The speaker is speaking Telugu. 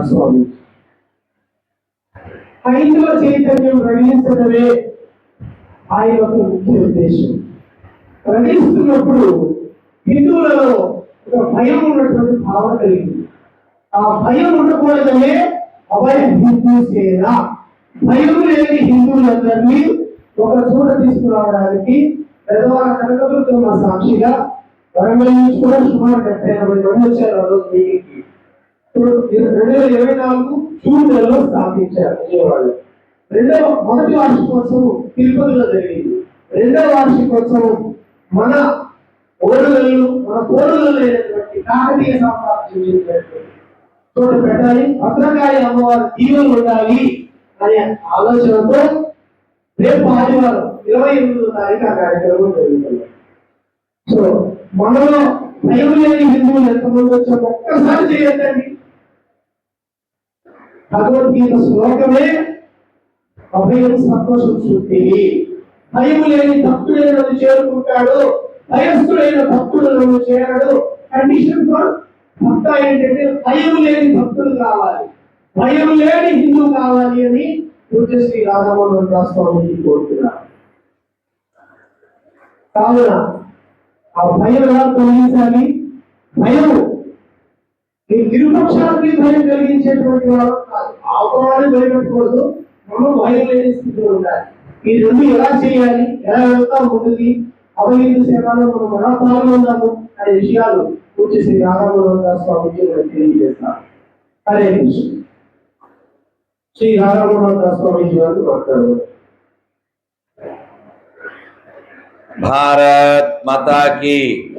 స్వామి. హైందవ చైతన్యం రగిలించడమే ఆయన యొక్క ముఖ్య ఉద్దేశం. రగిలిస్తున్నప్పుడు హిందువులలో ఒక భయం ఉన్నటువంటి భావన కలిగింది. ఆ భయం ఉండకూడదనే అభయ హిందూ సేన, భయం లేని హిందువులందరినీ ఒక చోట తీసుకురావడానికి పెద్దవాళ్ళ కనకదుర్గమ్మ సాక్షిగా వరంగల్ నుంచి కూడా సుమారు 70-80 మంది వచ్చారు ఆ రోజు మీటింగ్కి. 2024 జూన్ నెలలో స్థాపించారు విజయవాడలో. మొదటి వార్షికోత్సవం తిరుపతిలో జరిగింది. రెండవ వార్షికోత్సవం మన ఓడుగల్లు, మన కోడుగల్లు అయినటువంటి కాకతీయ సామ్రాజ్యం చోట పెట్టాలి, భద్రకాళి అమ్మవారి దీవెనలు ఉండాలి అనే ఆలోచనతో రేపు ఆదివారం 28వ తారీఖు ఆ కార్యక్రమం జరుగుతుంది. సో మనలో భయం లేని హిందువులు ఎంతమంది వచ్చారో ఒక్కసారి చేయొద్దండి. భగవద్గీత శ్లోకమే అభయం సంతోషం శుద్ధి. భయం లేని భక్తుడైన చేరుకుంటాడు, భయస్థుడైన భక్తులను చేరడు. కండిషన్ ఫర్ భక్త ఏంటంటే భయం లేని భక్తులు కావాలి, భయం లేని హిందూ కావాలి అని పూజ్య శ్రీ రాధామోహన్ దాస్ స్వామిజీ కోరుతున్నారు. కావున ఆ భయం ఎలా తొలగించాలి? భయం నిరుపక్షానికి భయం కలిగించేటువంటి వాడు కాదు, ఆపవాడిని భయపెట్టకూడదు, మనం భయం లేని స్థితిలో ఉండాలి. ఈ రెండు ఎలా చేయాలి, ఎలా వెళ్తాం ముందుకి, అభయందు సేవలో మనం ఎలా పాల్గొన్నాము అనే విషయాలు పూజ్య శ్రీ రాధామోహన్ దాస్ స్వామిజీ మనకు తెలియజేస్తారు. హరే కృష్ణ. శ్రీ రాధామోహన్ దాస్ స్వామిజీ వారు మాట్లాడారు. భారత్ మాతా కీ